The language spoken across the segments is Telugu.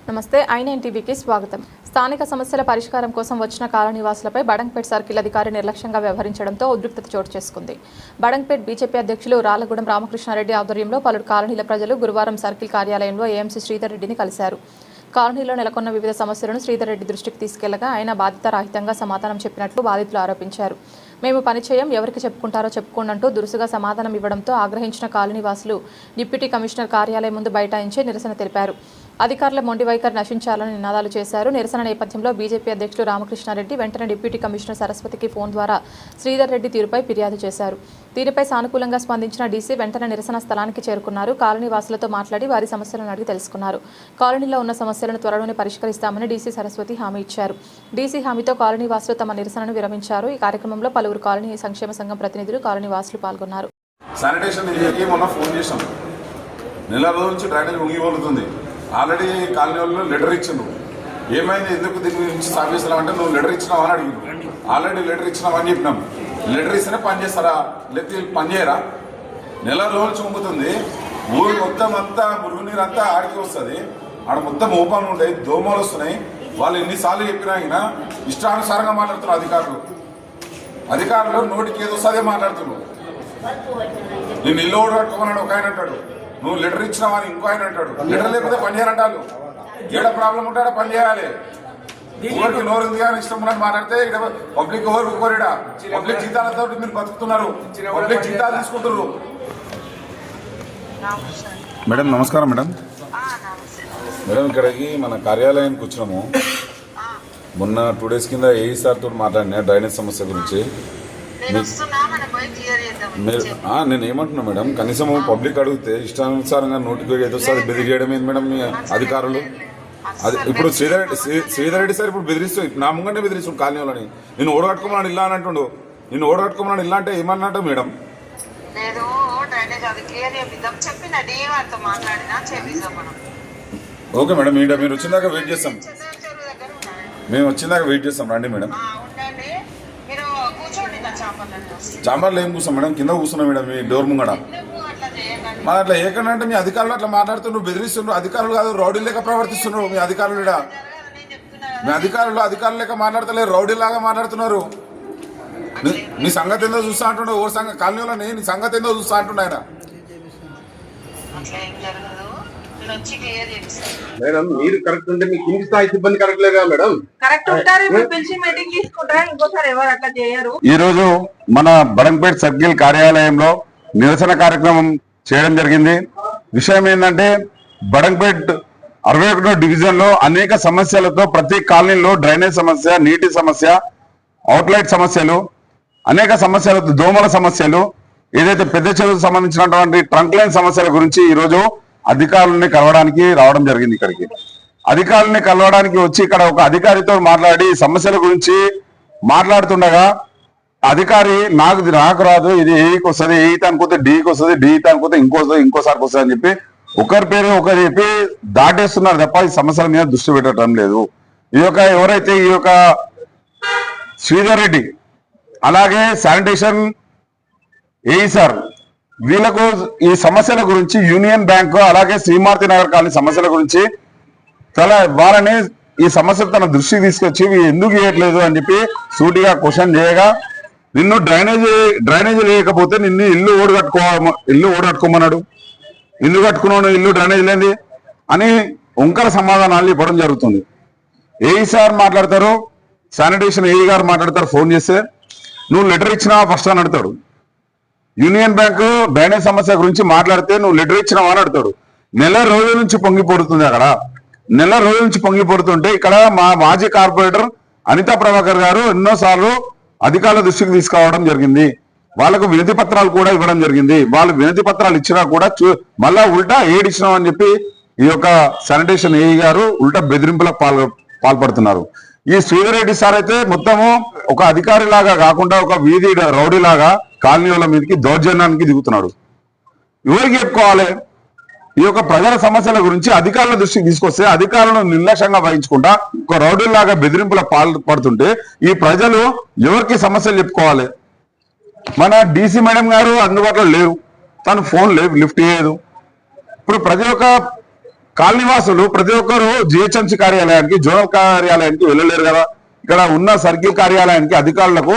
నమస్తే ఐ9 టీవీకి స్వాగతం. స్థానిక సమస్యల పరిష్కారం కోసం వచ్చిన కాలనీవాసులపై బడంగ్పేట్ సర్కిల్ అధికారి నిర్లక్ష్యంగా వ్యవహరించడంతో ఉద్రిక్తత చోటు చేసుకుంది. బడంగ్పేట్ బీజేపీ అధ్యక్షులు రాళ్లగూడెం రామకృష్ణారెడ్డి ఆధ్వర్యంలో పలువురు కాలనీల ప్రజలు గురువారం సర్కిల్ కార్యాలయంలో ఏఎంసీ శ్రీధర్ రెడ్డిని కలిశారు. కాలనీలో నెలకొన్న వివిధ సమస్యలను శ్రీధర్ రెడ్డి దృష్టికి తీసుకెళ్లగా ఆయన బాధ్యతారాహిత్యంగా సమాధానం చెప్పినట్లు బాధితులు ఆరోపించారు. మేము పని చేయం, ఎవరికి చెప్పుకుంటారో చెప్పుకోండంటూ దురుసుగా సమాధానం ఇవ్వడంతో ఆగ్రహించిన కాలనీవాసులు డిప్యూటీ కమిషనర్ కార్యాలయం ముందు బైఠాయించి నిరసన తెలిపారు. అధికారుల మొండి వైఖరి నశించాలని నినాదాలు చేశారు. నిరసన నేపథ్యంలో బీజేపీ అధ్యక్షులు రామకృష్ణారెడ్డి వెంటనే డిప్యూటీ కమిషనర్ సరస్వతికి ఫోన్ ద్వారా శ్రీధర్ రెడ్డి తీరుపై ఫిర్యాదు చేశారు. తీరుపై సానుకూలంగా స్పందించిన డీసీ వెంటనే నిరసన స్థలానికి చేరుకున్నారు. కాలనీ వాసులతో మాట్లాడి వారి సమస్యలను అడిగి తెలుసుకున్నారు. కాలనీలో ఉన్న సమస్యలను త్వరలోనే పరిష్కరిస్తామని డీసీ సరస్వతి హామీ ఇచ్చారు. డీసీ హామీతో కాలనీ వాసులు తమ నిరసనను విరమించారు. ఈ కార్యక్రమంలో పలువురు కాలనీ సంక్షేమ సంఘం ప్రతినిధులు, కాలనీ వాసులు పాల్గొన్నారు. ఆల్రెడీ కాలనీ వాళ్ళు లెటర్ ఇచ్చిండు. ఏమైంది, ఎందుకు దీని గురించి సాల్వ్ చేస్తామంటే నువ్వు లెటర్ ఇచ్చినావు అని అడిగిండు. ఆల్రెడీ లెటర్ ఇచ్చినావు అని చెప్పినాం. లెటర్ ఇస్తేనే పని చేస్తారా, లేకపోతే పని చేయరా? నెల రోజులు చుంపుతుంది. ఊరు మొత్తం అంతా మురుగునీరు అంతా ఆడికి వస్తుంది. ఆడ మొత్తం ఓపెన్ ఉంటాయి, దోమలు వస్తున్నాయి. వాళ్ళు ఎన్నిసార్లు చెప్పినా అయినా ఇష్టానుసారంగా మాట్లాడుతున్నారు అధికారులు నోటికి ఏదో వస్తుందే మాట్లాడుతున్నావు. నేను ఇల్లు ఓడి కట్టుకున్నాడు ఒక ఆయన అంటాడు, నువ్వు లెటర్ ఇచ్చినావని ఇంకో ఆయన అంటాడు. లెటర్ లేకపోతే పని చేయాలంటారు. ఏడ ప్రాబ్లం ఉంటాడో పని చేయాలి. ఊరికి నోరు ఉంది కానీ ఇష్టం ఉన్నట్టు మాట్లాడితే ఇక్కడ పబ్లిక్ కోరిడా పబ్లిక్ జీతాలతో మీరు బతుకుతున్నారు, పబ్లిక్ జీతాలు తీసుకుంటున్నారు. మేడం నమస్కారం. మేడం ఇక్కడికి మన కార్యాలయానికి వచ్చినాము. మొన్న 2 days కింద ఏఈ సార్ తోటి మాట్లాడినా డ్రైనేజ్ సమస్య గురించి. నేను ఏమంటున్నా మేడం, కనీసం పబ్లిక్ అడిగితే ఇష్టానుసారంగా నోటికి ఏదో సార్ బెదిరియడం ఏంది మేడం మీ అధికారులు? అది ఇప్పుడు శ్రీధర్ రెడ్డి సార్ ఇప్పుడు బెదిరిస్తూ నా ముంగంటే బెదిరిస్తు కాలనీలని. నేను ఓడగట్టుకోమన్నాడు ఇల్లా అని అంటుండు. నేను ఓడగట్టుకోమన్నాడు ఇల్లా అంటే ఏమన్నట్టు మేడం? ఓకే మేడం, మీరు వచ్చిందాక వెయిట్ చేస్తాం. మేము వచ్చిందాక వెయిట్ చేస్తాం. రండి మేడం. చాంబర్లో ఏం కూర్చోం మేడం, కింద కూర్చున్నాం మేడం మీ డోర్ ముంగడ. మరి అట్లా ఏకంటే మీ అధికారులు అట్లా మాట్లాడుతున్నారు, బెదిరిస్తున్నారు. అధికారులు కాదు, రౌడీ లేక ప్రవర్తిస్తున్నారు మీ అధికారులు. మీ అధికారులు లేక మాట్లాడతలేరు, రౌడీ లాగా మాట్లాడుతున్నారు. నీ సంగతి ఏందో చూస్తా అంటుండే ఓ సంగతి కాలనీలో నీ సంగతి ఏందో చూస్తా అంటుండే ఆయన. మేడం మీరు కరెక్ట్ ఉంటే మీ కింది స్థాయి సిబ్బంది కరెక్ట్ లేదా మేడం? ఈ రోజు మన బడంగ్పేట్ సర్కిల్ కార్యాలయంలో నిరసన కార్యక్రమం చేయడం జరిగింది. విషయం ఏంటంటే బడంగ్పేట్ 61వ డివిజన్ లో అనేక సమస్యలతో ప్రతి కాలనీలో డ్రైనేజ్ సమస్య, నీటి సమస్య, అవుట్లైట్ సమస్యలు, అనేక సమస్యలతో దోమల సమస్యలు, ఏదైతే పెద్ద చెరువుకు సంబంధించినటువంటి ట్రంక్ లైన్ సమస్యల గురించి ఈ రోజు అధికారులని కలవడానికి రావడం జరిగింది. ఇక్కడికి అధికారులని కలవడానికి వచ్చి ఇక్కడ ఒక అధికారితో మాట్లాడి సమస్యల గురించి మాట్లాడుతుండగా అధికారి నాకు రాదు, ఇది ఏకి వస్తుంది, ఏఈకి అనుకుంటే డీకి వస్తుంది, డీకి అనుకుంటే ఇంకోసారికి వస్తుంది అని చెప్పి ఒకరి పేరు ఒకరు చెప్పి దాటేస్తున్నారు తప్ప ఈ సమస్యల మీద దృష్టి పెట్టడం లేదు. ఎవరైతే ఈ యొక్క శ్రీధర్ రెడ్డి అలాగే శానిటేషన్ ఏఈ సార్ వీళ్ళకు ఈ సమస్యల గురించి యూనియన్ బ్యాంకు అలాగే శ్రీమార్తి నగర్ కాలనీ సమస్యల గురించి వాళ్ళని ఈ సమస్యలు తన దృష్టికి తీసుకొచ్చి ఎందుకు చేయట్లేదు అని చెప్పి సూటిగా క్వశ్చన్ చేయగా, నిన్ను డ్రైనేజీ లేకపోతే నిన్ను ఇల్లు ఓడగట్టుకోమన్నాడు, ఇల్లు కట్టుకున్నాడు, ఇల్లు డ్రైనేజ్ లేని అని ఒంకర సమాధానాలు ఇవ్వడం జరుగుతుంది. ఏఈ సార్ మాట్లాడతారు, శానిటేషన్ ఏఈ గారు మాట్లాడతారు. ఫోన్ చేస్తే నువ్వు లెటర్ ఇచ్చినావా ఫస్ట్ అని అడుగుతాడు. యూనియన్ బ్యాంకు డ్రైనేజ్ సమస్య గురించి మాట్లాడితే నువ్వు లెటర్ ఇచ్చినావా అని అడుగుతాడు. నెల రోజుల నుంచి పొంగిపోడుతుంది. నెల రోజుల నుంచి పొంగిపోడుతుంటే ఇక్కడ మా మాజీ కార్పొరేటర్ అనితా ప్రభాకర్ గారు ఎన్నోసార్లు అధికారుల దృష్టికి తీసుకురావడం జరిగింది. వాళ్ళకు వినతి పత్రాలు కూడా ఇవ్వడం జరిగింది. వాళ్ళు వినతి పత్రాలు ఇచ్చినా కూడా మళ్ళా ఉల్టా ఏడిచ్చినాం అని చెప్పి ఈ యొక్క శానిటేషన్ ఏఈ గారు ఉల్టా బెదిరింపులకు పాల్పడుతున్నారు. ఈ శ్రీధర్ రెడ్డి సార్ అయితే మొత్తము ఒక అధికారి లాగా కాకుండా ఒక వీధి రౌడీ లాగా కాలనీల మీదకి దౌర్జన్యానికి దిగుతున్నాడు. ఎవరికి చెప్పుకోవాలి? ఈ యొక్క ప్రజల సమస్యల గురించి అధికారుల దృష్టికి తీసుకొస్తే అధికారులను నిర్లక్ష్యంగా వహించకుండా ఒక రౌడీలాగా బెదిరింపుల పాల్పడుతుంటే ఈ ప్రజలు ఎవరికి సమస్యలు చెప్పుకోవాలి? మన డీసీ మేడం గారు అందుబాటులో లేరు, తను ఫోన్ లిఫ్ట్ చేయదు. ఇప్పుడు ప్రతి ఒక్క కాలనీవాసులు ప్రతి ఒక్కరు జిహెచ్ఎంసీ కార్యాలయానికి, జోనల్ కార్యాలయానికి వెళ్ళలేరు కదా. ఇక్కడ ఉన్న సర్కిల్ కార్యాలయానికి అధికారులకు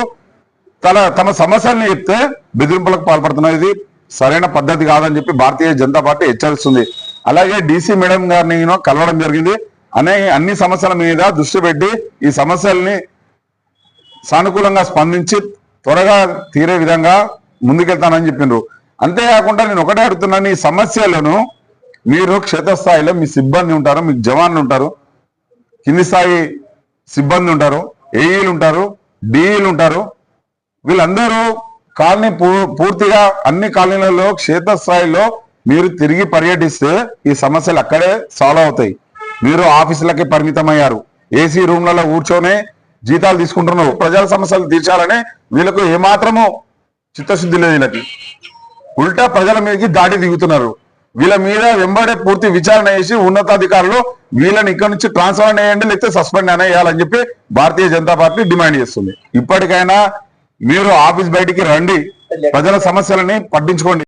తమ సమస్యల్ని చెప్తే బెదిరింపులకు పాల్పడుతున్నారు. ఇది సరైన పద్ధతి కాదని చెప్పి భారతీయ జనతా పార్టీ హెచ్చరిస్తుంది. అలాగే డీసీ మేడం గారిని కలవడం జరిగింది. అన్ని సమస్యల మీద దృష్టి పెట్టి ఈ సమస్యల్ని సానుకూలంగా స్పందించి త్వరగా తీరే విధంగా ముందుకెళ్తానని చెప్పిండ్రు. అంతేకాకుండా నేను ఒకటే అడుగుతున్నాను, ఈ సమస్యలను మీరు క్షేత్రస్థాయిలో మీ సిబ్బంది ఉంటారు, మీకు జవాన్లు ఉంటారు, కింది స్థాయి సిబ్బంది ఉంటారు, ఏఈలు ఉంటారు, డిఈలు ఉంటారు. వీళ్ళందరూ కాలనీ పూర్తిగా అన్ని కాలనీలలో క్షేత్రస్థాయిలో మీరు తిరిగి పర్యటిస్తే ఈ సమస్యలు అక్కడే సాల్వ్ అవుతాయి. మీరు ఆఫీసులకి పరిమితమయ్యారు, ఏసీ రూమ్లలో కూర్చొని జీతాలు తీసుకుంటున్నారు. ప్రజల సమస్యలు తీర్చాలని వీళ్ళకు ఏమాత్రము చిత్తశుద్ధి లేదు. వీళ్ళకి ఉల్టా ప్రజల మీదకి దాడి దిగుతున్నారు. వీళ్ళ మీద వెంబడే పూర్తి విచారణ చేసి ఉన్నతాధికారులు వీళ్ళని ఇక్కడ నుంచి ట్రాన్స్ఫర్ చేయండి, లేకపోతే సస్పెండ్ అనేయాలని చెప్పి భారతీయ జనతా పార్టీ డిమాండ్ చేస్తుంది. ఇప్పటికైనా మీరు ఆఫీస్ బయటికి రండి, ప్రజల సమస్యలని పట్టించుకోండి.